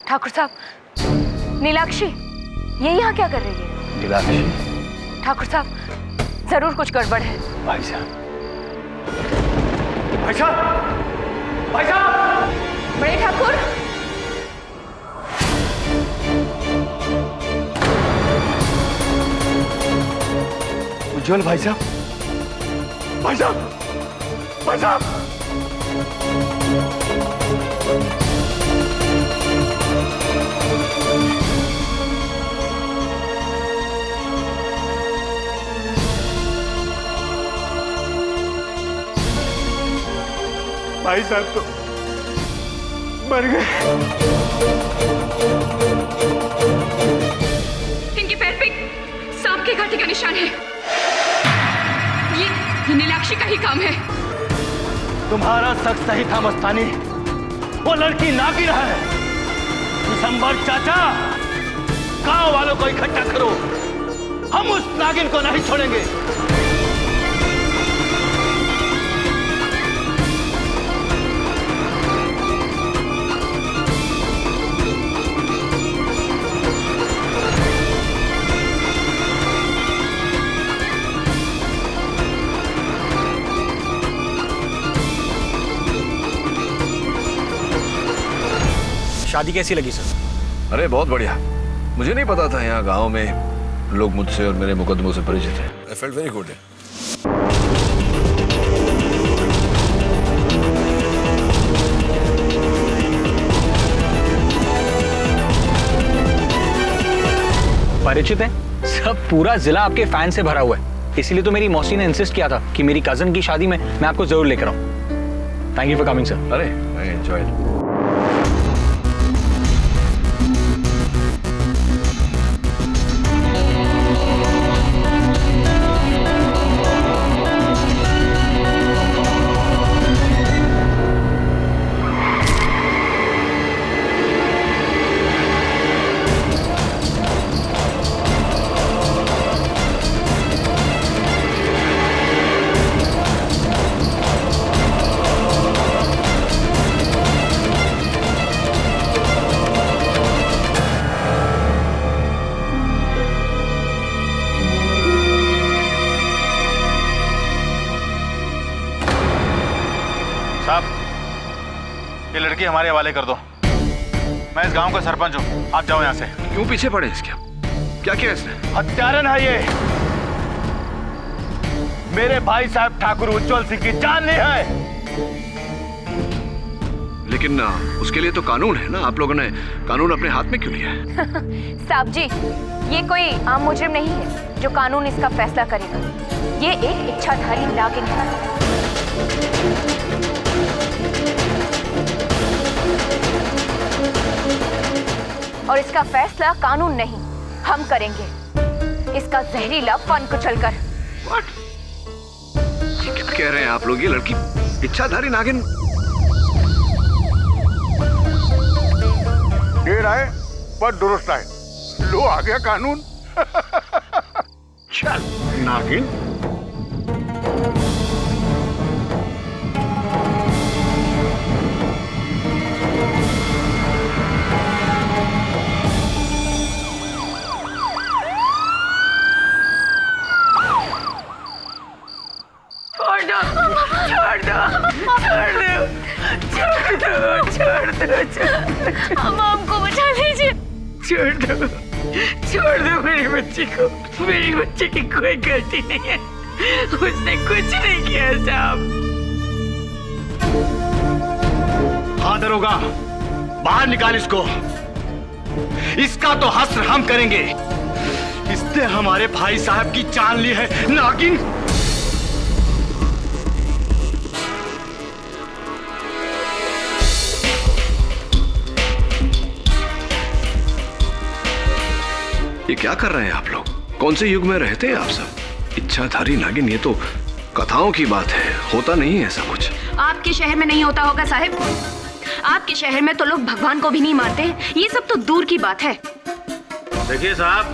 ठाकुर साहब, नीलाक्षी ये यहाँ क्या कर रही है? नीलाक्षी? ठाकुर साहब जरूर कुछ गड़बड़ है। भाई साहब, भाई साहब, भाई साहब! बड़े ठाकुर, उज्जवल भाई साहब, भाई साहब, भाई साहब! भाई साहब तो मर गए। इनके पैर पे सांप के कांटे का निशान है। ये नीलाक्षी का ही काम है। तुम्हारा शक सही था मस्तानी, वो लड़की नागिन है। दिसंबर चाचा, गांव वालों को इकट्ठा करो, हम उस नागिन को नहीं छोड़ेंगे। शादी कैसी लगी सर? अरे बहुत बढ़िया। मुझे नहीं पता था यहाँ गांव में लोग मुझसे और मेरे मुकदमों से परिचित हैं। I felt very good. परिचित है? सब पूरा जिला आपके फैन से भरा हुआ है, इसीलिए तो मेरी मौसी ने इंसिस्ट किया था कि मेरी कजन की शादी में मैं आपको जरूर लेकर आऊं। Thank you for coming sir. अरे आई एंजॉयड। ये लड़की हमारे हवाले कर दो। मैं इस गांव का सरपंच हूँ, आप जाओ यहाँ से। क्यों पीछे पड़े इसके? क्या किया इसने? हत्यारन है ये। मेरे भाई साहब ठाकुर उज्जवल सिंह की जान ली है। लेकिन उसके लिए तो कानून है ना, आप लोगों ने कानून अपने हाथ में क्यों लिया है? साहब जी, ये कोई आम मुजरिम नहीं है जो कानून इसका फैसला करेगा। ये एक इच्छाधारी नागिन है। और इसका फैसला कानून नहीं, हम करेंगे। इसका जहरीला फन कुचलकर। What? ये क्या कह रहे हैं आप लोग? ये लड़की इच्छाधारी नागिन? देर आए पर दुरुस्त आए। लो आ गया कानून। चल नागिन। हम हमको बचा लीजिए। छोड़ दो मेरी बच्ची को। मेरी बच्ची की कोई गलती नहीं है, उसने कुछ नहीं किया साहब। हाँ दरोगा, बाहर निकाल इसको। इसका तो हश्र हम करेंगे। इसने हमारे भाई साहब की जान ली है, नागिन। ये क्या कर रहे हैं आप लोग? कौन से युग में रहते हैं आप सब? इच्छाधारी नागिन, ये तो कथाओं की बात है, होता नहीं है ऐसा कुछ। आपके शहर में नहीं होता होगा साहिब। आपके शहर में तो लोग भगवान को भी नहीं मानते। ये सब तो दूर की बात है। देखिए साहब,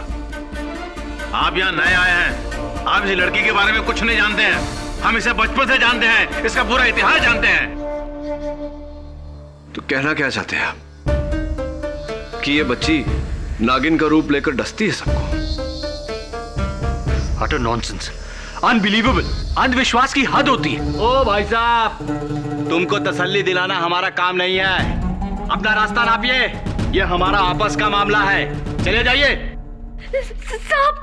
आप यहाँ नए आए हैं, आप इस लड़की के बारे में कुछ नहीं जानते हैं। हम इसे बचपन से जानते हैं, इसका पूरा इतिहास जानते हैं। तो कहना क्या चाहते हैं आप? कि ये बच्ची नागिन का रूप लेकर डसती है सबको। अटर नॉनसेंस, अनबिलीवेबल, अंधविश्वास की हद होती है। ओ भाई साहब, तुमको तसल्ली दिलाना हमारा काम नहीं है। अपना रास्ता नापिए, ये हमारा आपस का मामला है। चले जाइए। साहब,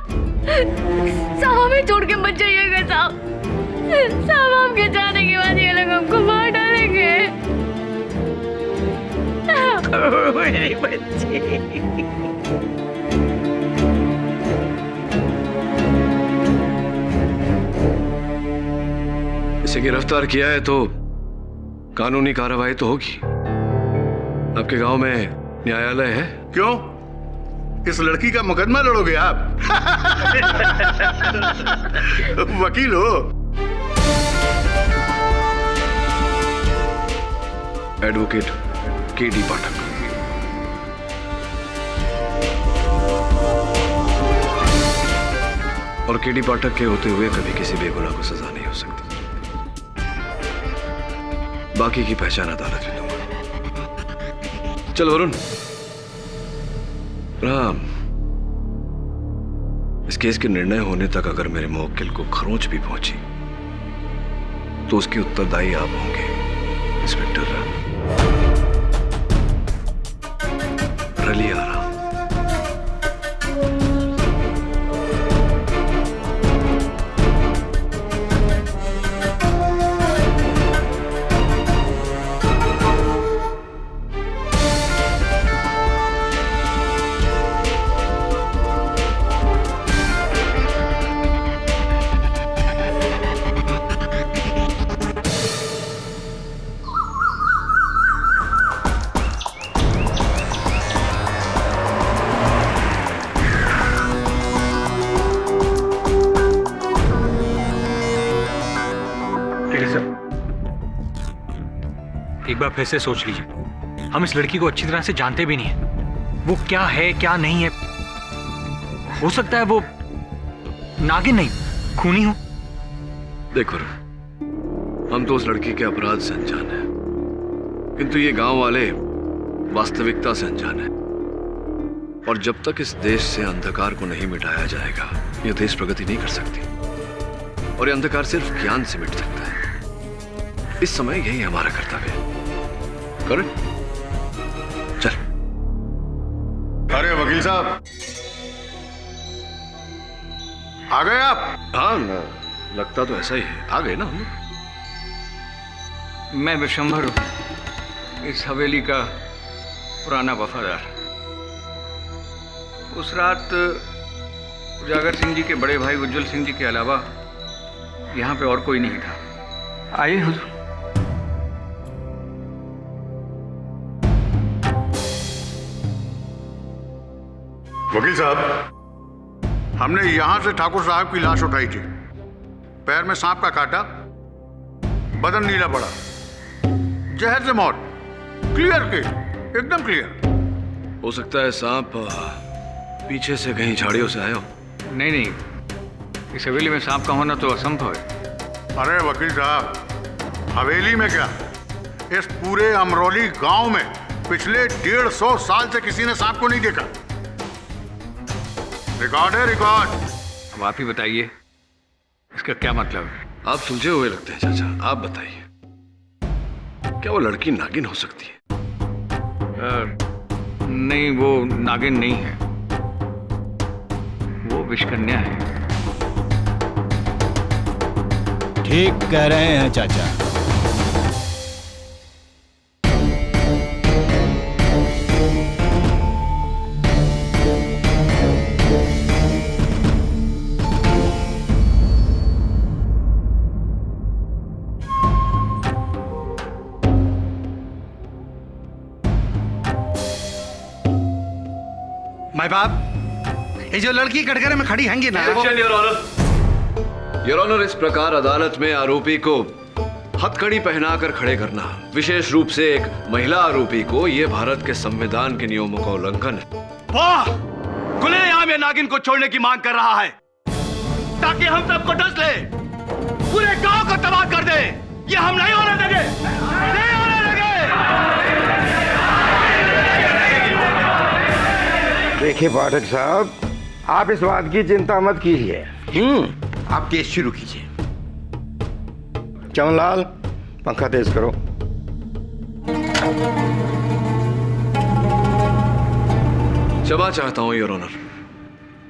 साहब हमें छोड़ के मत जाइएगा साहब। साहब आपके जाने के बाद ये लोग हमको मार डालेंगे। मेरी बच्ची। इसे गिरफ्तार किया है तो कानूनी कार्रवाई तो होगी। आपके गांव में न्यायालय है? क्यों, इस लड़की का मुकदमा लड़ोगे आप? वकील हो? एडवोकेट केडी पाठक। और केडी पाठक के होते हुए कभी किसी बेगुनाह को सजा नहीं हो सकती। बाकी की पहचान अदालत में दूंगा। चलो वरुण, राम, इस केस के निर्णय होने तक अगर मेरे मुवक्किल को खरोंच भी पहुंची तो उसके उत्तरदायी आप होंगे, इंस्पेक्टर राम। रलिया राम। एक बार फिर से सोच लीजिए, हम इस लड़की को अच्छी तरह से जानते भी नहीं है। वो क्या है क्या नहीं है, हो सकता है वो नागिन नहीं, खूनी हो। देखो, हम तो उस लड़की के अपराध से अनजान हैं, किंतु ये गांव वाले वास्तविकता से अनजान हैं। और जब तक इस देश से अंधकार को नहीं मिटाया जाएगा, यह देश प्रगति नहीं कर सकती। और ये अंधकार सिर्फ ज्ञान से मिट सकता है। इस समय यही हमारा कर्तव्य है। कर चल। अरे वकील साहब, आ गए आप? हाँ ना, लगता तो ऐसा ही है। आ गए ना हम। मैं विशंभर हूं, इस हवेली का पुराना वफादार। उस रात उजागर सिंह जी के बड़े भाई उज्जवल सिंह जी के अलावा यहाँ पे और कोई नहीं था। आइए हुजूर। वकील साहब, हमने यहां से ठाकुर साहब की लाश उठाई थी। पैर में सांप का काटा, बदन नीला पड़ा, जहर से मौत। क्लियर केस, एकदम क्लियर। हो सकता है सांप पीछे से कहीं झाड़ियों से आया हो। नहीं नहीं, इस हवेली में सांप का होना तो असंभव है। अरे वकील साहब, हवेली में क्या, इस पूरे अमरौली गांव में पिछले 150 साल से किसी ने सांप को नहीं देखा। रिकॉर्ड है, रिकॉर्ड। अब आप ही बताइए, इसका क्या मतलब है? आप सुलझे हुए लगते हैं चाचा, आप बताइए, क्या वो लड़की नागिन हो सकती है? नहीं, वो नागिन नहीं है, वो विषकन्या है। ठीक कह रहे हैं चाचा। माय बाप, ये जो लड़की कटघरे में खड़ी हैंगी ना, योर ऑनर, इस प्रकार अदालत में आरोपी को हथकड़ी पहनाकर खड़े करना, विशेष रूप से एक महिला आरोपी को, यह भारत के संविधान के नियमों का उल्लंघन है। वाह! खुलेआम ये नागिन को छोड़ने की मांग कर रहा है ताकि हम सबको डस ले, पूरे गांव को तबाह कर दे। ये हम नहीं होने देंगे, नहीं होने देंगे। देखिए पाठक साहब, आप इस बात की चिंता मत कीजिए। आप केस शुरू कीजिए। चमनलाल, पंखा तेज करो। क्षमा चाहता हूं योर ऑनर,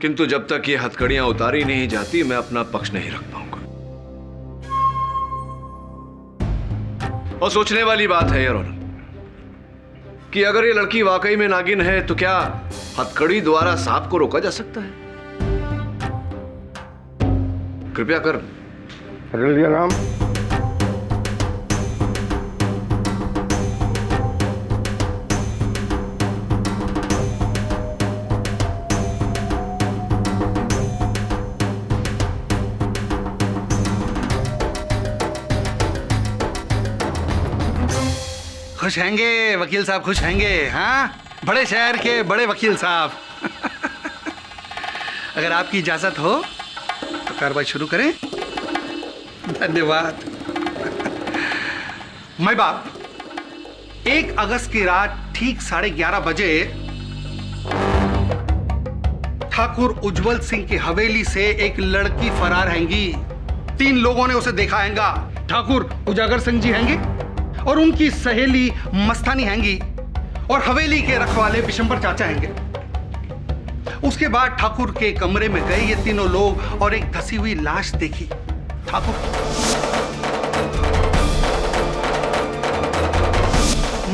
किंतु जब तक ये हथकड़ियां उतारी नहीं जाती मैं अपना पक्ष नहीं रख पाऊंगा। और सोचने वाली बात है योर ऑनर कि अगर ये लड़की वाकई में नागिन है तो क्या हथकड़ी द्वारा सांप को रोका जा सकता है? कृपया कर राम। खुश हैंगे वकील साहब, खुश हैंगे। हाँ, बड़े शहर के बड़े वकील साहब। अगर आपकी इजाजत हो तो कार्रवाई शुरू करें। धन्यवाद। मैं बाप 1 अगस्त की रात ठीक 11:30 बजे ठाकुर उज्जवल सिंह की हवेली से एक लड़की फरार हैंगी। 3 लोगों ने उसे देखा हैंगा। ठाकुर उजागर सिंह जी हैंगे और उनकी सहेली मस्तानी हैंगी और हवेली के रखवाले बिशंबर चाचा हैंगे। उसके बाद ठाकुर के कमरे में गए ये तीनों लोग और एक धसी हुई लाश देखी। ठाकुर,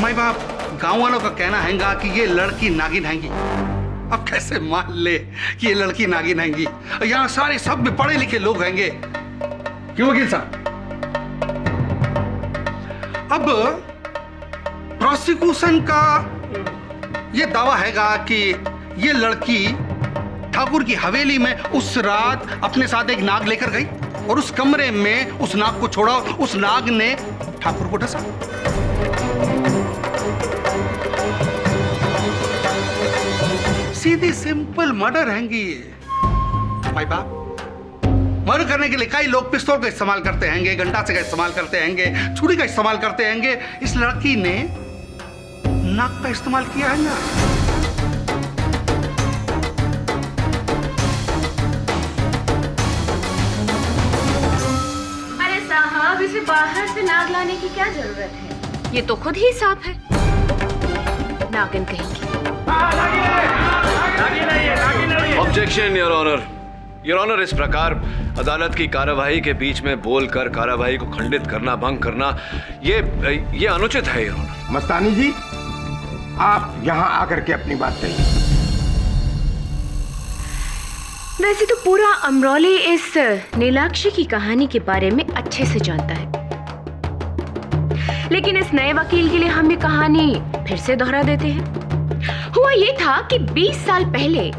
माई बाप गांव वालों का कहना हैगा कि ये लड़की नागिन हैंगी। अब कैसे मान ले कि ये लड़की नागिन हैंगी? यहां सारे सब भी पढ़े लिखे लोग हैंगे। क्यों वकील साहब? अब प्रोसिक्यूशन का यह दावा हैगा कि यह लड़की ठाकुर की हवेली में उस रात अपने साथ एक नाग लेकर गई और उस कमरे में उस नाग को छोड़ा। उस नाग ने ठाकुर को डसा। सीधी सिंपल मर्डर हैंगी। भाई बाप, मर्डर करने के लिए कई लोग पिस्तौल का इस्तेमाल करते हैंगे, गंडासे का इस्तेमाल करते हैंगे, छुरी का इस्तेमाल करते हैंगे। इस लड़की ने नाक का इस्तेमाल किया है ना। अरे साहब, इसे बाहर से नाग लाने की क्या जरूरत है? ये तो खुद ही सांप है। नागिन कहेंगी। Objection your honour. Your honour, इस प्रकार अदालत की कार्यवाही के बीच में बोलकर कार्यवाही को खंडित करना, भंग करना, ये अनुचित है योर ऑनर। मस्तानी जी, आप यहां आकर के अपनी बात कहिए। वैसे तो पूरा अमरौली इस नीलाक्षी की कहानी के बारे में अच्छे से जानता है, लेकिन इस नए वकील के लिए हम ये कहानी फिर से दोहरा देते हैं। हुआ ये था कि 20 साल पहले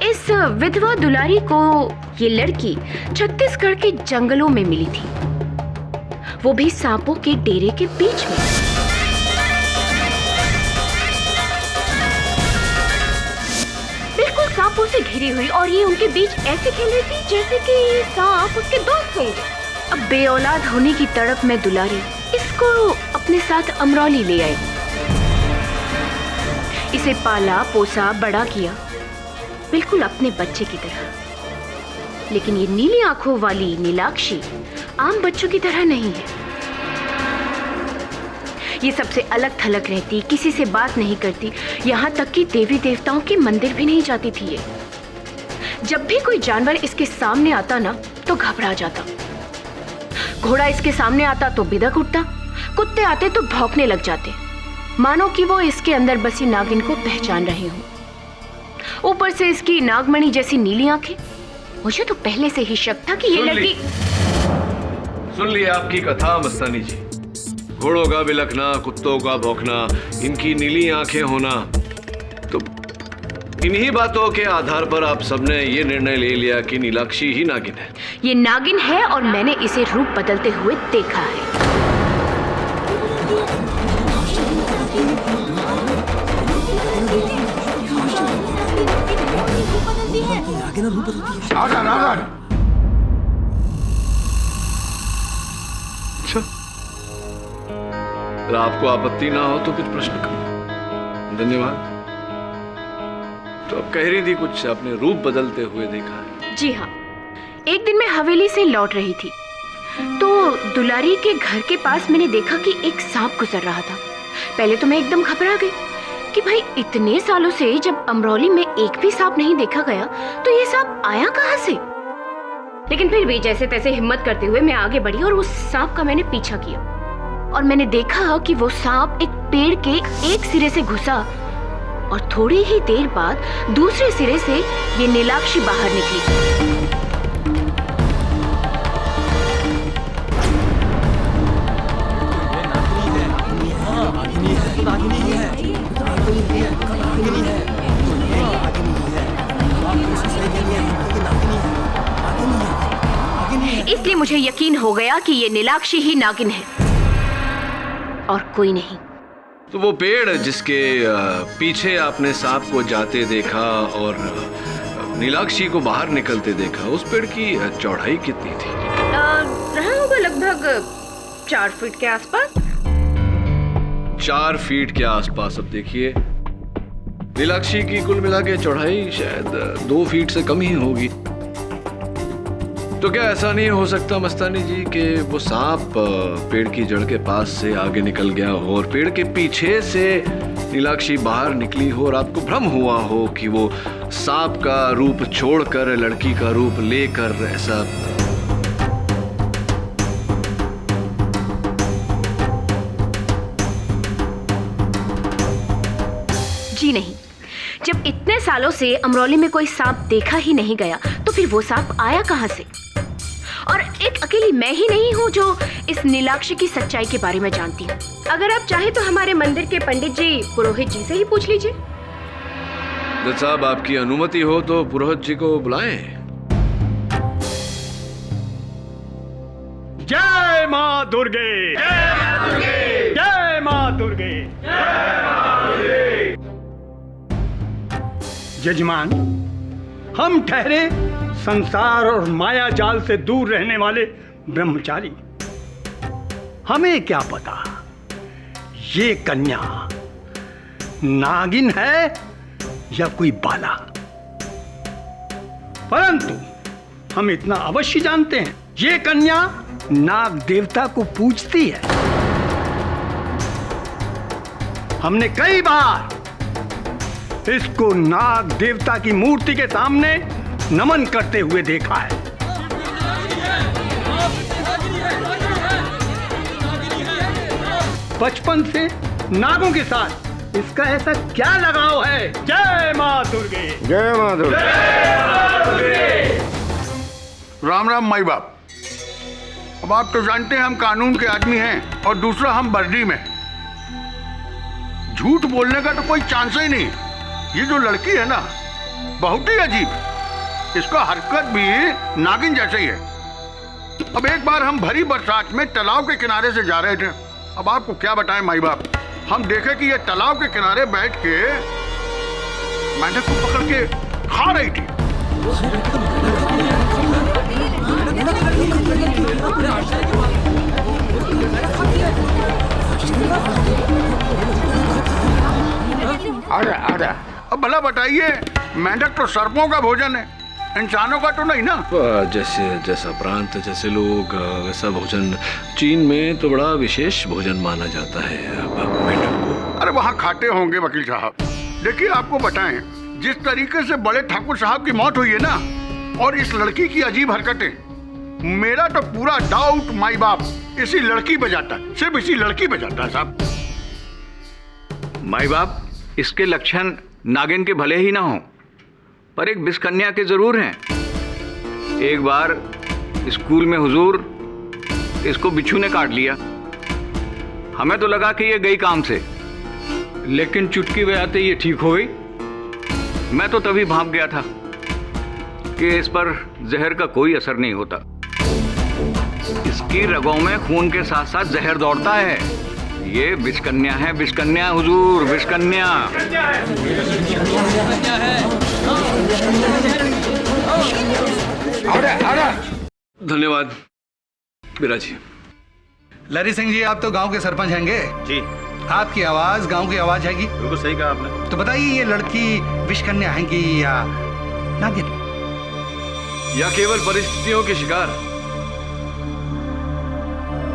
इस विधवा दुलारी को ये लड़की छत्तीसगढ़ के जंगलों में मिली थी, वो भी सांपों के डेरे के बीच में। बिल्कुल सांपों से घिरी हुई, और ये उनके बीच ऐसे खेल रही थी जैसे कि ये सांप उसके दोस्त होंगे। अब बेऔलाद होने की तड़प में दुलारी इसको अपने साथ अमरौली ले आई। इसे पाला पोसा बड़ा किया, बिल्कुल अपने बच्चे की तरह। लेकिन ये नीली आंखों वाली नीलाक्षी आम बच्चों की तरह नहीं है। ये सबसे अलग थलग रहती, किसी से बात नहीं करती, यहाँ तक कि देवी देवताओं के मंदिर भी नहीं जाती थी ये। जब भी कोई जानवर इसके सामने आता ना तो घबरा जाता। घोड़ा इसके सामने आता तो बिदक उठता, कुत्ते आते तो भौंकने लग जाते, मानो कि वो इसके अंदर बसी नागिन को पहचान रहे हों। ऊपर से इसकी नागमणि जैसी नीली आंखें। मुझे तो पहले से ही शक था कि ये लड़की। सुन लिया आपकी कथा मस्तानी जी। घोड़ों का बिलखना, कुत्तों का भौंकना, इनकी नीली आंखें होना, तो इन्हीं बातों के आधार पर आप सबने ये निर्णय ले लिया कि नीलाक्षी ही नागिन है। ये नागिन है और मैंने इसे रूप बदलते हुए देखा है। अच्छा, अगर आपको आपत्ति ना हो तो कुछ प्रश्न करो। धन्यवाद। तो अब कह रही थी कुछ अपने रूप बदलते हुए देखा है। जी हाँ, एक दिन मैं हवेली से लौट रही थी तो दुलारी के घर के पास मैंने देखा कि एक सांप गुजर रहा था। पहले तो मैं एकदम घबरा गई कि भाई इतने सालों से जब अमरौली में एक भी सांप नहीं देखा गया तो ये सांप आया कहाँ से। लेकिन फिर भी जैसे तैसे हिम्मत करते हुए मैं आगे बढ़ी और उस सांप का मैंने पीछा किया और मैंने देखा कि वो सांप एक पेड़ के एक सिरे से घुसा और थोड़ी ही देर बाद दूसरे सिरे से ये नीलाक्षी बाहर निकली। इसलिए मुझे यकीन हो गया कि ये नीलाक्षी ही नागिन है और कोई नहीं। तो वो पेड़ जिसके पीछे आपने सांप को जाते देखा और नीलाक्षी को बाहर निकलते देखा, उस पेड़ की चौड़ाई कितनी थी? रहा होगा लगभग 4 फीट के आसपास। 4 फीट के आसपास। अब देखिए, नीलाक्षी की कुल मिला के चौड़ाई शायद 2 फीट से कम ही होगी। तो क्या ऐसा नहीं हो सकता मस्तानी जी कि वो सांप पेड़ की जड़ के पास से आगे निकल गया हो और पेड़ के पीछे से नीलाक्षी बाहर निकली हो और आपको भ्रम हुआ हो कि वो सांप का रूप छोड़कर लड़की का रूप लेकर ऐसा? जी नहीं, जब इतने सालों से अमरौली में कोई सांप देखा ही नहीं गया तो फिर वो सांप आया कहां से। और एक अकेली मैं ही नहीं हूँ जो इस नीलाक्षी की सच्चाई के बारे में जानती हूँ। अगर आप चाहे तो हमारे मंदिर के पंडित जी पुरोहित जी से ही पूछ लीजिए। जज साहब, आपकी अनुमति हो तो पुरोहित जी को बुलाएं। जय मां दुर्गे, जय मां दुर्गे, जय मां दुर्गे, जय मां दुर्गे। जजमान, हम ठहरे संसार और माया जाल से दूर रहने वाले ब्रह्मचारी। हमें क्या पता ये कन्या नागिन है या कोई बाला, परंतु हम इतना अवश्य जानते हैं ये कन्या नाग देवता को पूजती है। हमने कई बार इसको नाग देवता की मूर्ति के सामने नमन करते हुए देखा है। बचपन से नागों के साथ इसका ऐसा क्या लगाव है। जय मां दुर्गे, जय मां दुर्गे, जय मां दुर्गे। राम राम माई बाप। अब आप तो जानते हैं हम कानून के आदमी हैं और दूसरा हम वर्दी में। झूठ बोलने का तो कोई चांस ही नहीं। ये जो लड़की है ना, बहुत ही अजीब, इसका हरकत भी नागिन जैसे ही है। अब एक बार हम भरी बरसात में तालाब के किनारे से जा रहे थे। अब आपको क्या बताएं माई बाप, हम देखे कि ये तालाब के किनारे बैठ के मेंढक को पकड़ के खा रही थी। अब भला बताइए, मेंढक तो सर्पों का भोजन है, इंसानों का तो नहीं ना। जैसे जैसा प्रांत, जैसे लोग, वैसा भोजन। चीन में तो बड़ा विशेष भोजन माना जाता है मेंढक को। अरे वहाँ खाते होंगे वकील साहब। देखिए आपको बताएं, जिस तरीके से बड़े ठाकुर साहब की मौत हुई है ना, और इस लड़की की अजीब हरकतें, मेरा तो पूरा डाउट माई बाप इसी लड़की पे जाता है, सिर्फ इसी लड़की पे जाता है साहब। माई बाप, इसके लक्षण नागिन के भले ही ना हो, पर एक बिस्कन्या के जरूर हैं। एक बार स्कूल में हुजूर इसको बिच्छू ने काट लिया। हमें तो लगा कि ये गई काम से, लेकिन चुटकी बजाते ये ठीक हो गई। मैं तो तभी भाग गया था कि इस पर जहर का कोई असर नहीं होता। इसकी रगों में खून के साथ साथ जहर दौड़ता है। ये बिस्कन्या है, बिस्कन्या हुजूर, बिस्कन्या। धन्यवाद मीरा जी। लरी सिंह जी, आप तो गांव के सरपंच हैंगे जी। आपकी आवाज गांव की आवाज हैगी। बिल्कुल सही कहा आपने। तो बताइए, ये लड़की विष कन्या हैगी या नागिन? या केवल परिस्थितियों के शिकार?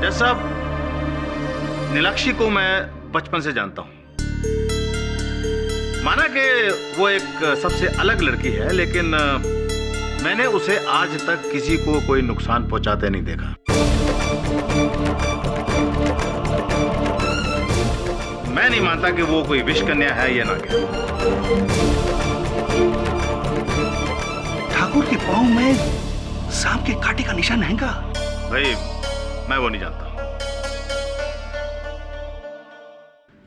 जज साहब, नीलाक्षी को मैं बचपन से जानता हूं। माना कि वो एक सबसे अलग लड़की है, लेकिन मैंने उसे आज तक किसी को कोई नुकसान पहुंचाते नहीं देखा। मैं नहीं मानता कि वो कोई विष कन्या है या नागिन। ठाकुर के पांव में सांप के कांटे का निशान हैगा। भाई, मैं वो नहीं जानता।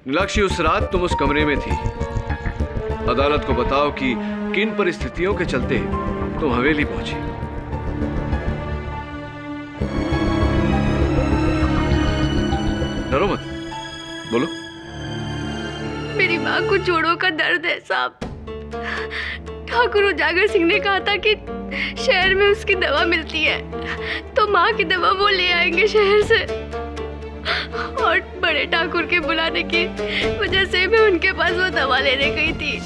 नीलाक्षी, उस रात तुम उस कमरे में थी। अदालत को बताओ कि किन परिस्थितियों के चलते तुम हवेली पहुंची। डरो मत, बोलो। मेरी माँ को जोड़ों का दर्द है साहब। ठाकुर उजागर सिंह ने कहा था कि शहर में उसकी दवा मिलती है, तो माँ की दवा वो ले आएंगे शहर से। और बड़े ठाकुर के बुलाने की वजह से मैं उनके पास वो दवा लेने गई थी।